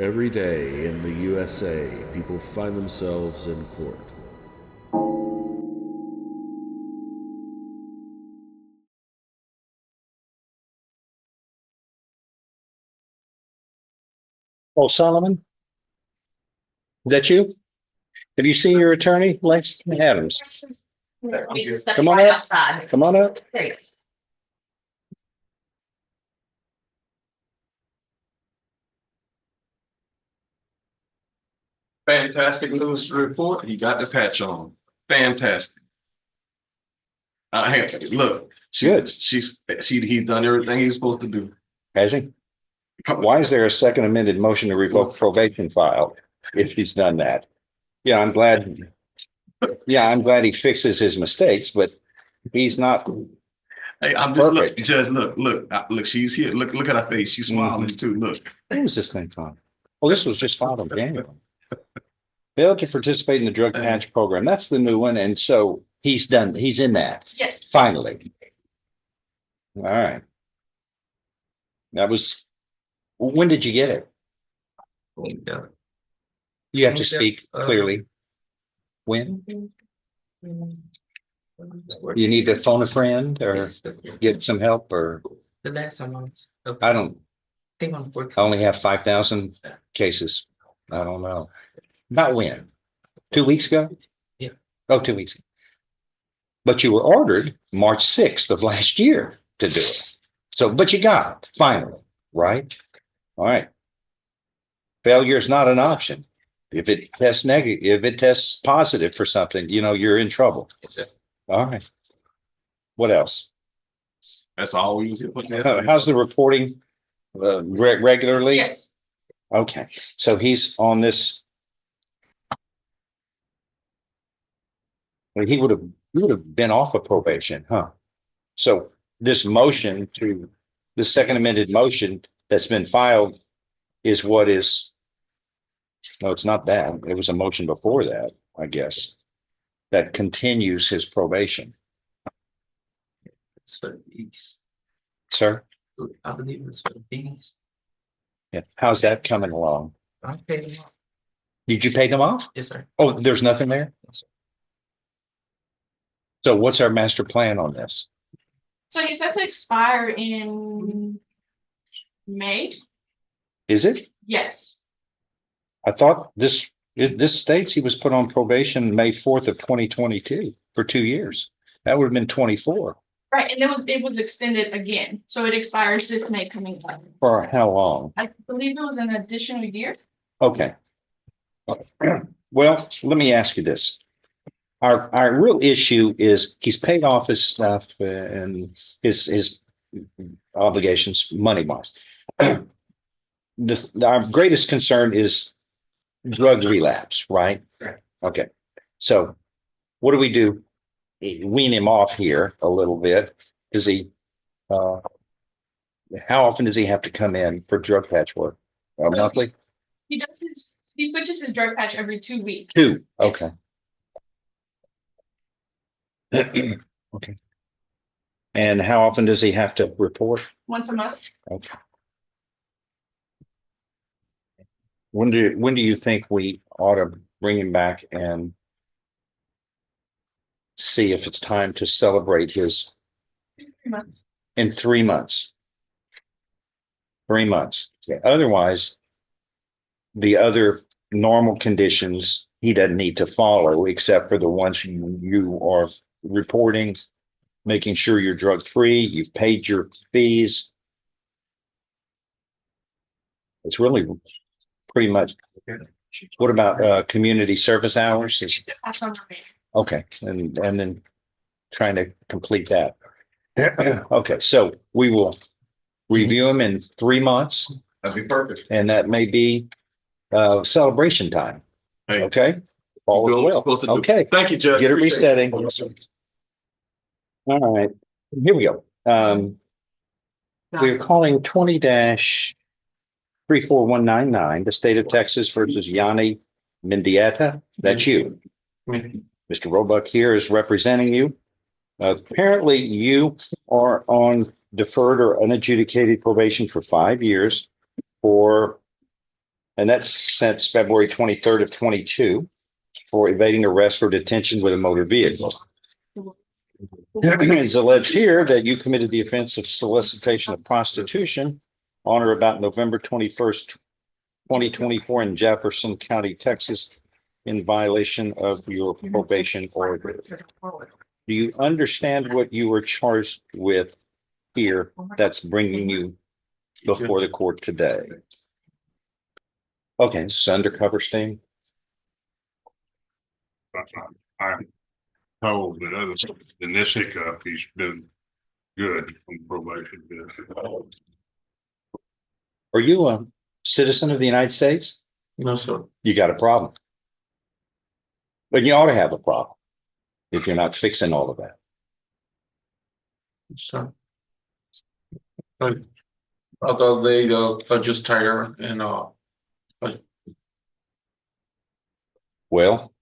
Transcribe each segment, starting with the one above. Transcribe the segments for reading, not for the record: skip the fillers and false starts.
Every day in the USA, people find themselves in court. Oh, Solomon, is that you? Have you seen your attorney, Lex Adams? Come on up. Outside. Come on up. Thanks. Fantastic news to report. He got the patch on. Fantastic. Look, Good. he's done everything he's supposed to do. Has he? Why is there a second amended motion to revoke probation filed if he's done that? Yeah, I'm glad. Yeah, I'm glad he fixes his mistakes, but he's not. Hey, I'm just look, Perfect. Judge. Look. She's here. Look at her face. She's smiling too. Look. When was this thing filed? Well, this was just filed in January. Failed to participate in the drug patch program. That's the new one. And so he's done, he's in that. Yes. Finally. All right. That was, when did you get it? Yeah. You have to speak clearly. When? You need to phone a friend or get some help or The last one. I don't, Think on I only have 5,000 cases. I don't know. About when? 2 weeks ago? Yeah. Oh, 2 weeks. But you were ordered March 6th of last year to do it. So, but you got it finally, right? All right. Failure is not an option. If it tests negative, if it tests positive for something, you're in trouble. All right. What else? That's all we was here. How's the reporting regularly? Yes. Okay. So he's on this. Well, he would have been off of probation, huh? So this motion to the second amended motion that's been filed is what is. No, it's not that. It was a motion before that, I guess, that continues his probation. It's for the fees. Sir? I believe it's for the fees. Yeah. How's that coming along? I paid them off. Did you pay them off? Yes, sir. Oh, there's nothing there? Yes, sir. So what's our master plan on this? So he's set to expire in May? Is it? Yes. I thought this states he was put on probation May 4th of 2022 for 2 years. That would have been 24. Right, and it was extended again, so it expires this May coming up. For how long? I believe it was an additional year. Okay. Well, let me ask you this. Our real issue is he's paid off his stuff and his obligations money wise. Our greatest concern is drug relapse, right? Right. Okay. So what do we do? Wean him off here a little bit. Does he how often does he have to come in for drug patch work? Monthly? He switches his drug patch every 2 weeks. 2. Okay. Okay. And how often does he have to report? Once a month. Okay. When do you think we ought to bring him back and see if it's time to celebrate his 3 months. in 3 months? 3 months. Otherwise, the other normal conditions he doesn't need to follow except for the ones you are reporting, making sure you're drug free, you've paid your fees. It's really pretty much. What about community service hours? That's on me. Okay, and then trying to complete that. Okay, so we will review them in 3 months, That'd be perfect. and that may be celebration time. Hey. Okay, all is well. Okay, Thank you, Judge. get it Appreciate resetting. All right, here we go. We're calling 20-34199, the state of Texas versus Yanni Mendieta. That's you. Mr. Roebuck here is representing you. Apparently you are on deferred or unadjudicated probation for 5 years for And that's since February 23rd of 22 for evading arrest or detention with a motor vehicle. It's alleged here that you committed the offense of solicitation of prostitution on or about November 21st, 2024 in Jefferson County, Texas, in violation of your probation order. Do you understand what you were charged with here that's bringing you before the court today? Okay, this is undercover sting. I'm told that other than this hiccup, he's been good on probation. Are you a citizen of the United States? No, sir. You got a problem. But you ought to have a problem if you're not fixing all of that. So. Although they are just tighter and Well,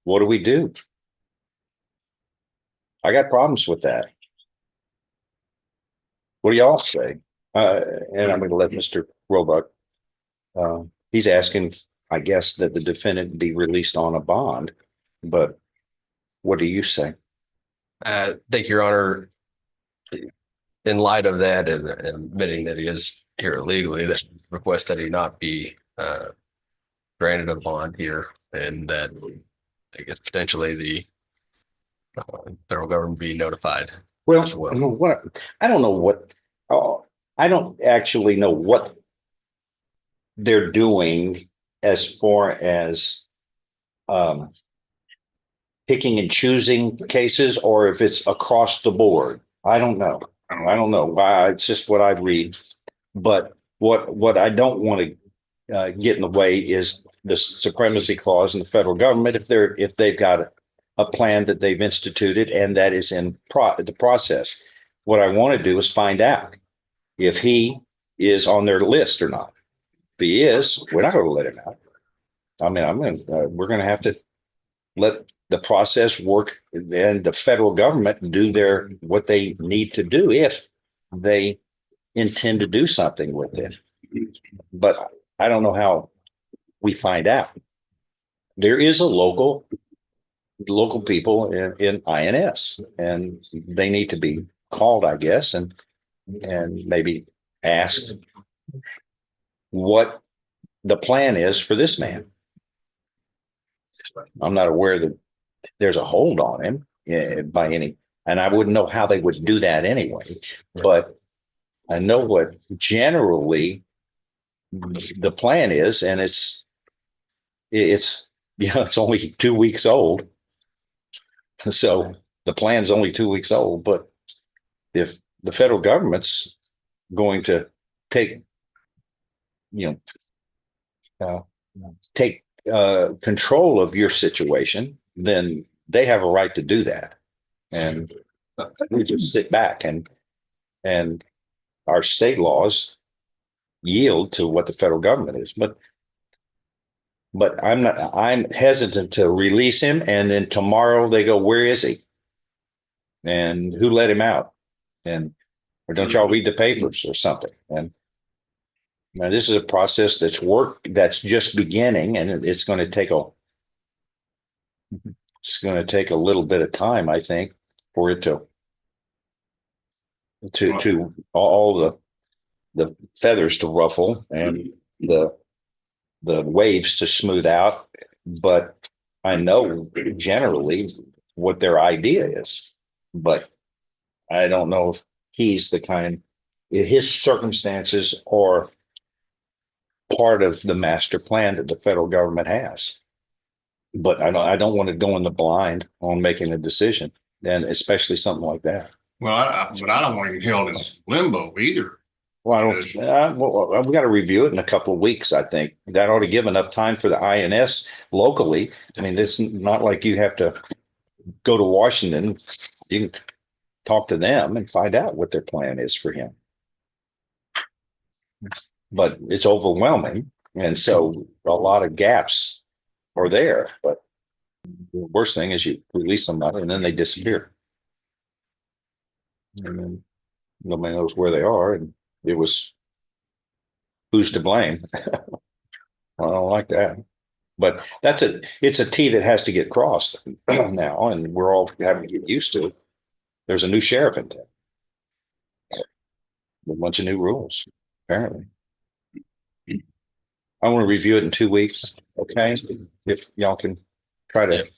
what do we do? I got problems with that. What do y'all say? And I'm going to let Mr. Roebuck. He's asking, I guess, that the defendant be released on a bond. But what do you say? Thank you, Your Honor. In light of that and admitting that he is here illegally, that request that he not be granted a bond here, and that I guess potentially the federal government be notified. Well, as well. I don't know what, I don't actually know what they're doing as far as picking and choosing cases, or if it's across the board. I don't know. Why, it's just what I read. But what I don't want to get in the way is the supremacy clause in the federal government. If they've got a plan that they've instituted and that is in the process, what I want to do is find out if he is on their list or not. If he is, we're not going to let him out. I mean, we're going to have to let the process work and the federal government do what they need to do if they intend to do something with it. But I don't know how we find out. There is a local people in INS, and they need to be called, I guess, and maybe asked what the plan is for this man. I'm not aware that there's a hold on him by any, and I wouldn't know how they would do that anyway. But I know what generally the plan is, and it's it's only 2 weeks old. So the plan's only 2 weeks old, but if the federal government's going to take, take control of your situation, then they have a right to do that. And we just sit back and our state laws yield to what the federal government is. But I'm hesitant to release him. And then tomorrow they go, where is he? And who let him out? Or don't y'all read the papers or something? And now this is a process that's just beginning, and it's going to take a little bit of time, I think, for it to all the feathers to ruffle and the waves to smooth out. But I know generally what their idea is, but I don't know if he's his circumstances are part of the master plan that the federal government has. But I don't want to go in the blind on making a decision, and especially something like that. Well, but I don't want to get held in limbo either. Well, we got to review it in a couple of weeks. I think that ought to give enough time for the INS locally. I mean, it's not like you have to go to Washington. You can talk to them and find out what their plan is for him. But it's overwhelming, and so a lot of gaps are there. But the worst thing is you release somebody and then they disappear, and then nobody knows where they are, and it was who's to blame. I don't like that. But it's a T that has to get crossed now, and we're all having to get used to it. There's a new sheriff in town. A bunch of new rules, apparently. I want to review it in 2 weeks, okay? If y'all can try to Yep.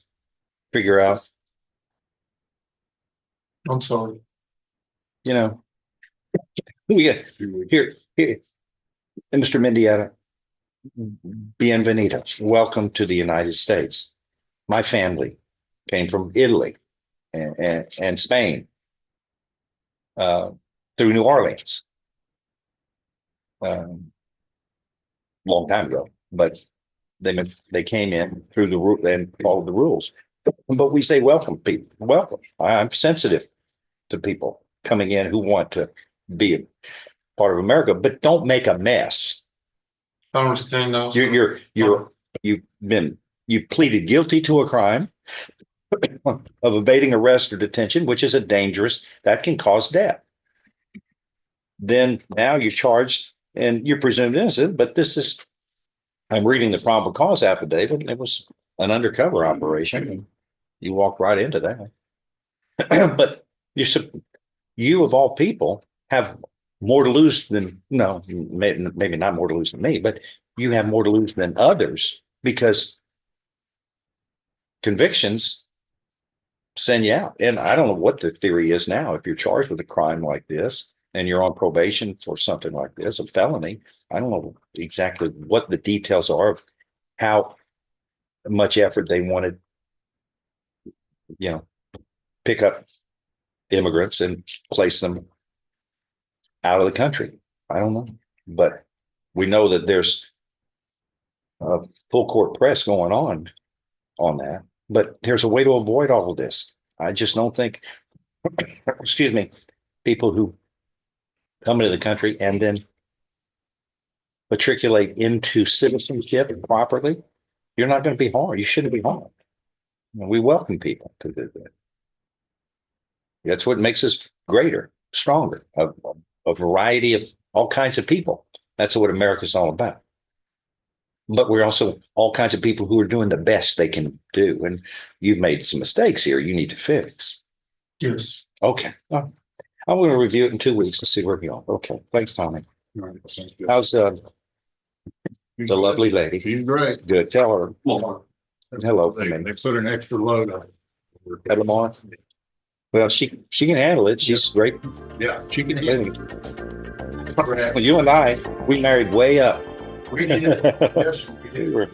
figure out, I'm sorry. you know. Here, and Mr. Mendieta, bienvenido. Welcome to the United States. My family came from Italy and Spain through New Orleans. Long time ago, but they came in through the route and followed the rules. But we say welcome, people. Welcome. I'm sensitive to people coming in who want to be a part of America, but don't make a mess. I understand now. You pleaded guilty to a crime of evading arrest or detention, which is that can cause death. Then now you're charged and you're presumed innocent, but I'm reading the probable cause affidavit. It was an undercover operation. And you walked right into that. But you of all people have more to lose than, no, maybe not more to lose than me, but you have more to lose than others because convictions send you out. And I don't know what the theory is now. If you're charged with a crime like this and you're on probation for something like this, a felony, I don't know exactly what the details are of how much effort they wanted, pick up immigrants and place them out of the country. I don't know, but we know that there's a full court press going on that, but there's a way to avoid all of this. I just don't think, excuse me, people who come into the country and then matriculate into citizenship properly, you're not going to be harmed. You shouldn't be harmed. We welcome people to do that. That's what makes us greater, stronger, a variety of all kinds of people. That's what America's all about. But we're also all kinds of people who are doing the best they can do. And you've made some mistakes here you need to fix. Yes. Okay. I'm going to review it in 2 weeks to see where we are. Okay. Thanks, Tommy. How's the lovely lady? She's great. Good. Tell her hello. They put an extra load on it. Had them on. Well, she can handle it. She's great. Yeah, she can lady. handle it. Well, you and I, we married way up. We did. Yes, we We did. were